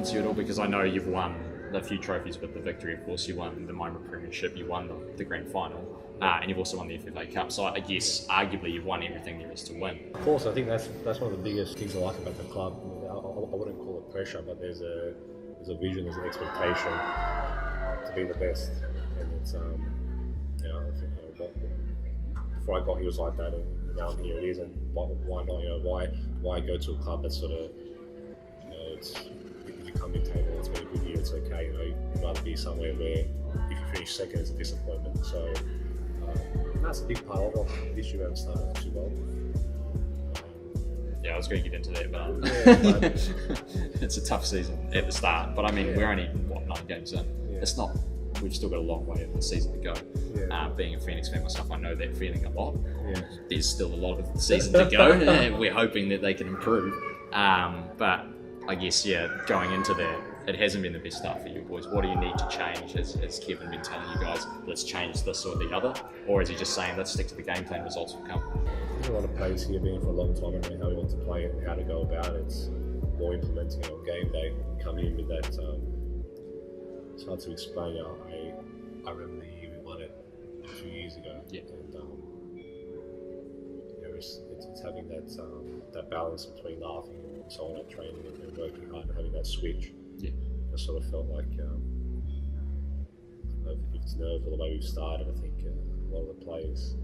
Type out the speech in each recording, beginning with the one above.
influence you at all? Because I know you've won a few trophies with the Victory. Of course, you won the Minor Premiership, you won the Grand Final, and you've also won the FFA Cup. So I guess arguably you've won everything there is to win. Of course, I think that's one of the biggest things I like about the club. I wouldn't call it pressure, but there's a vision, there's an expectation to be the best, and it's I think before I got here it was like that, and now here it is, and why not? Why go to a club that's sort of it's, if you come in table, it's been a good year, it's okay. You'd rather be somewhere where if you finish second, it's a disappointment. So that's a big part of it. This year we haven't started too well. Yeah, I was going to get into that, but it's a tough season at the start. But I mean, we're only 9 games in. Yeah. It's not. We've still got a long way of the season to go. Yeah. Being a Phoenix fan myself, I know that feeling a lot. Yeah. There's still a lot of the season to go, and we're hoping that they can improve. But I guess going into that, it hasn't been the best start for you boys. What do you need to change? Has Kevin been telling you guys, let's change this or the other? Or is he just saying, let's stick to the game plan, results will come? There's a lot of players here been for a long time and how we want to play it and how to go about it. It's more implementing it on game day, coming in with that. It's hard to explain. I remember the year we won it 2 years ago. Yeah. And it's having that balance between laughing and so on at training and working hard and having that switch. Yeah. I sort of felt like, I don't know if it's nerves or the way we've started. I think a lot of the players,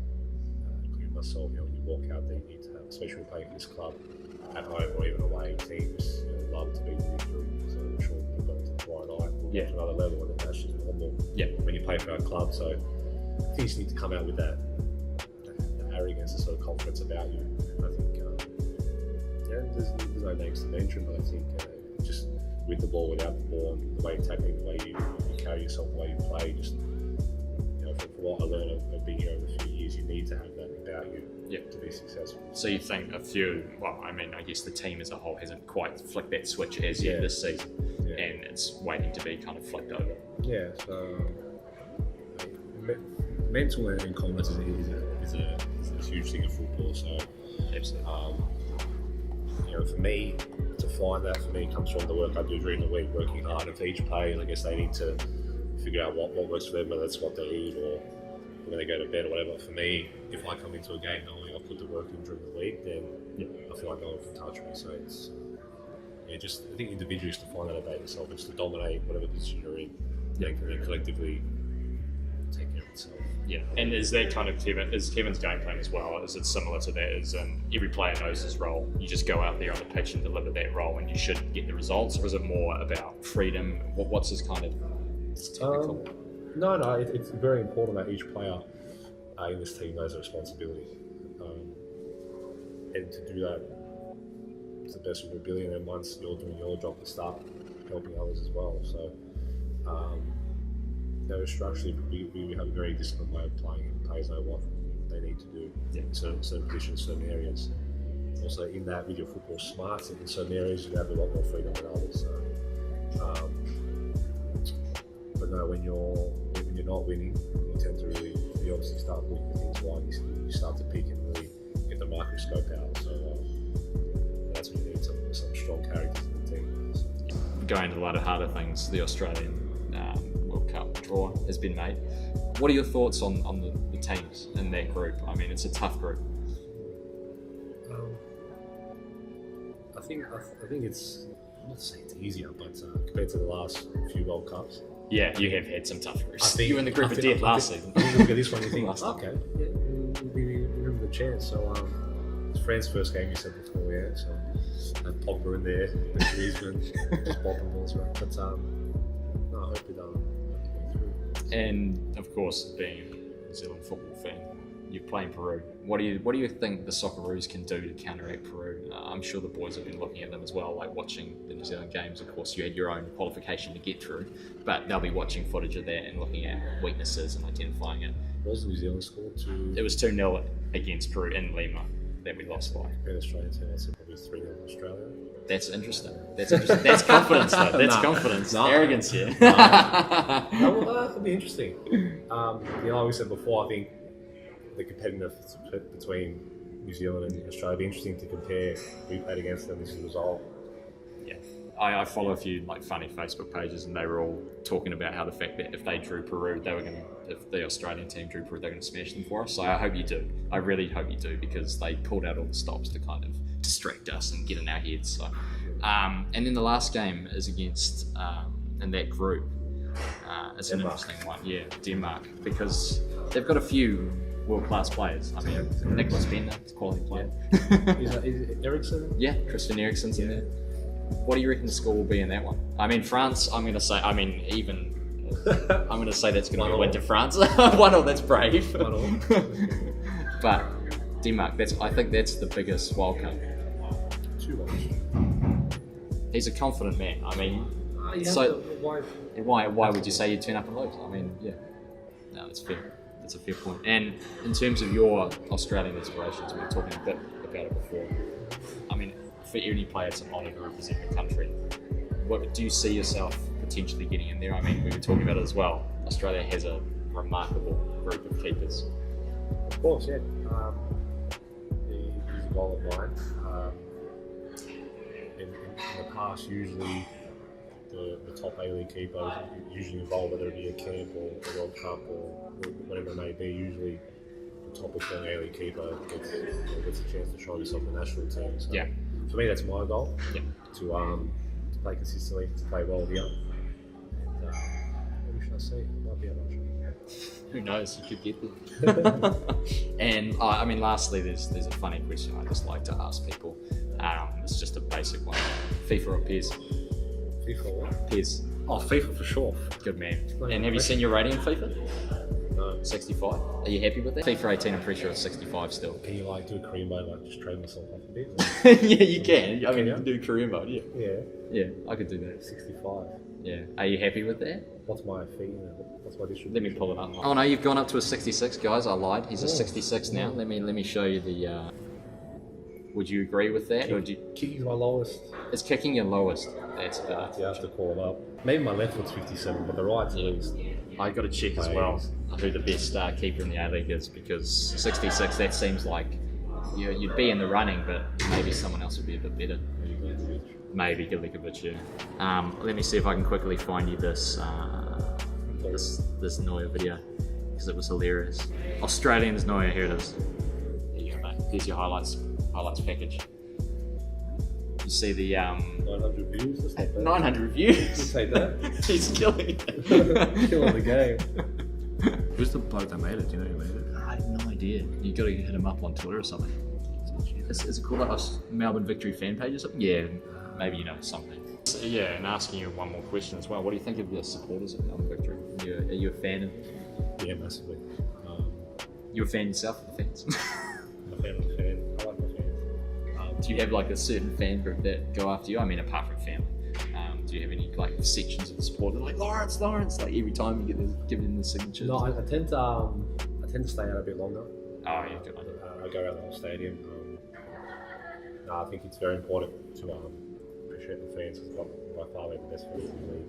including myself, when you walk out there, you need to have, especially playing for this club at home or even away, teams love to beat the Victory. So I'm sure we've gone to the Friday night, we'll get to another level, and that's just normal when you play for our club. So I think you just need to come out with that arrogance and sort of confidence about you. And I think, there's no names to mention, but I think just with the ball, without the ball, and the way you tackle, the way you carry yourself, the way you play, just from what I learned of being here over a few years, you need to have that about you to be successful. So you think I guess the team as a whole hasn't quite flicked that switch as yet this season, and it's waiting to be kind of flicked over. Yeah, so mental and confidence is a huge thing in football. So absolutely. For me, to find that comes from the work I do during the week, working hard. And for each player, I guess they need to figure out what works for them, whether it's what they eat or when they go to bed or whatever. For me, if I come into a game knowing I put the work in during the week, then I feel like no one can touch me. So it's I think individually is to find that about yourself. It's to dominate whatever position you're in, and then collectively take care of itself. Yeah, and is that kind of Kevin's game plan as well? Is it similar to that? As in every player knows his role, you just go out there on the pitch and deliver that role, and you should get the results, or is it more about freedom? What's his kind of technical? No, it's very important that each player in this team knows their responsibility, and to do that to the best of your ability. And then once you're doing your job, to start helping others as well. So. Structurally, we have a very disciplined way of playing, and players know what they need to do in certain positions, certain areas. Also, in that, with your football smarts, in certain areas, you have a lot more freedom than others. So, but no, when you're not winning, you tend to you obviously start looking at things wide. You start to peak and really get the microscope out. So that's when you need some strong characters in the team. So. Going to a lot of harder things, the Australian World Cup draw has been made. What are your thoughts on the teams in that group? I mean, it's a tough group. I think it's, I'm not saying it's easier, but compared to the last few World Cups. Yeah, you have had some tough groups. You were in the group of death last season. I think you look at this one, you think, okay, we have the chance. So it's France's first game, you said before, so had Pogba in there, Griezmann, just bopping balls around. But no, I hope we don't. And of course, being a New Zealand football fan, you're playing Peru. What do you think the Socceroos can do to counteract Peru? I'm sure the boys have been looking at them as well, like watching the New Zealand games. Of course, you had your own qualification to get through, but they'll be watching footage of that and looking at weaknesses and identifying it. What was the New Zealand score? It was 2-0 against Peru in Lima that we lost by. In Australia, I'd say probably 3-0 Australia. That's interesting. That's confidence, though. That's confidence. Arrogance here. That could be interesting. Like we said before, I think the competitiveness between New Zealand and Australia would be interesting to compare. We played against them as a result. Yeah. I follow a few like funny Facebook pages, and they were all talking about how the fact that if they drew Peru, if the Australian team drew Peru, they're going to smash them for us. So I hope you do. I really hope you do, because they pulled out all the stops to kind of distract us and get in our heads. So, and then the last game is against in that group. It's an interesting one, yeah, Denmark, because they've got a few world-class players. I mean, Nicholas Bender, it's a quality player. Is Ericsson? Yeah, Christian Eriksen's in there. What do you reckon the score will be in that one? I mean, France, I'm going to say, I'm going to say that's going to win to France. 1-0, that's brave. 1-0. But Denmark, I think that's the biggest wild card. Too much. He's a confident man. I mean, why would you say you'd turn up and lose? I mean, yeah. No, it's fair. That's a fair point. And in terms of your Australian aspirations, we were talking a bit about it before. I mean, for any player, it's an honour to represent the country. What do you see yourself potentially getting in there? I mean, we were talking about it as well. Australia has a remarkable group of keepers. Of course, yeah. He's a goal of mine. In the past, usually the top A-League keepers usually involved, whether it be a camp or a World Cup or whatever it may be. Usually, the top performing A-League keeper gets a chance to show himself in the national team. So yeah. For me, that's my goal. Yeah. To play consistently, to play well here. And what should I say? I might be able to. Who knows? You could get there. And I mean, lastly, there's a funny question I just like to ask people. It's just a basic one: FIFA or PES? FIFA what? PES. Oh, FIFA for sure. Good man. And have you seen your rating in FIFA? No. 65. Are you happy with that? FIFA 18, I'm pretty sure it's 65 still. Can you like do a career mode, like just trade myself off a bit? Yeah, you can. I mean, you can do career mode. Yeah. Yeah. Yeah, I could do that. 65. Yeah. Are you happy with that? What's my fee? What's my distribution? Let me pull it up. Oh no, you've gone up to a 66, guys. I lied. He's a 66 now. Let me show you the. Would you agree with that? Kicking my lowest. It's kicking your lowest. That's yeah, I have to call him up. Maybe my left foot's 57, but the right's at least. I got to check as well who the best keeper in the A-League is, because 66, that seems like you'd be in the running, but maybe someone else would be a bit better. Maybe Gilikovic, yeah. Let me see if I can quickly find you this Neuer video, because it was hilarious. Australians Neuer, here it is. There you go, mate. Here's your highlights package. You see the 900 views. That's not bad. 900 views. You say that? He's killing it. Killing the game. Who's the bloke that made it? Do you know who made it? I have no idea. You got to hit him up on Twitter or something. Is it called like Melbourne Victory fan page or something? Yeah, maybe you know something. So, yeah, and asking you one more question as well. What do you think of the supporters of Melbourne Victory? Are you a fan of? Yeah, massively. You a fan yourself of the fans? I'm a fan of the fan. I like my fans. Do you have like a certain fan group that go after you? I mean, apart from family, do you have any like sections of the support that are like Lawerence? Like every time you get giving them the signatures? No, I tend to stay out a bit longer. Oh yeah, good. I go around the whole stadium. I think it's very important to appreciate the fans. It's by far the best fans in the league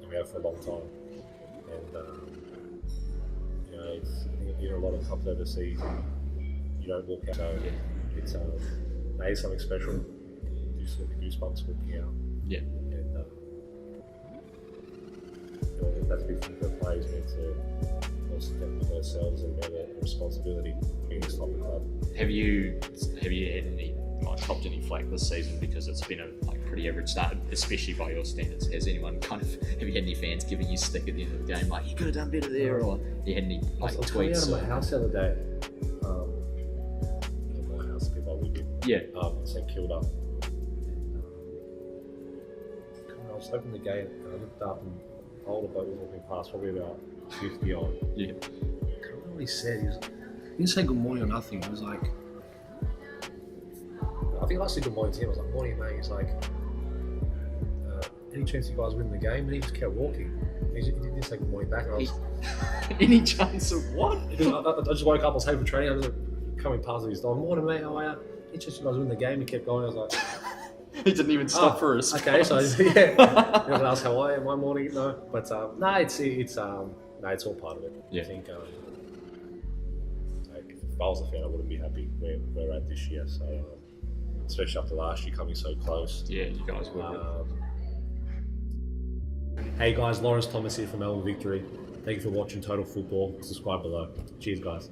that we have for a long time. And it's a lot of clubs overseas. You don't walk out. So it's something special. You just get the goosebumps walking out. Yeah. And that's a big thing for players. We need to also think with ourselves and about the responsibility being this type of club. Have you had any copped any flack this season because it's been a pretty average start, especially by your standards? Has anyone have you had any fans giving you stick at the end of the game, like you could have done better there, or you had any tweets? I was out of my house the other day. My house, people we did. Yeah. St Kilda. I was opening the gate and I looked up and an older bloke was walking past, probably about 50 odd. Yeah. I can't remember what he said. He didn't say good morning or nothing. He was like, I think I said good morning to him. I was like, morning, mate. He's like, any chance you guys win the game? And he just kept walking. He didn't say good morning back. And I was, any chance of what? I just woke up, I was home for training. I was coming past his dog. Morning, mate. How are you? Any chance you guys win the game? He kept going. I was like, he didn't even stop for us. Okay, so yeah. I was asked how I am one morning. No, but no, it's all part of it. Yeah. I think if I was a fan, I wouldn't be happy where we're at this year. So especially after last year coming so close. Yeah, you guys were. Hey guys, Lawerence Thomas here from Melbourne Victory. Thank you for watching Total Football. Subscribe below. Cheers, guys.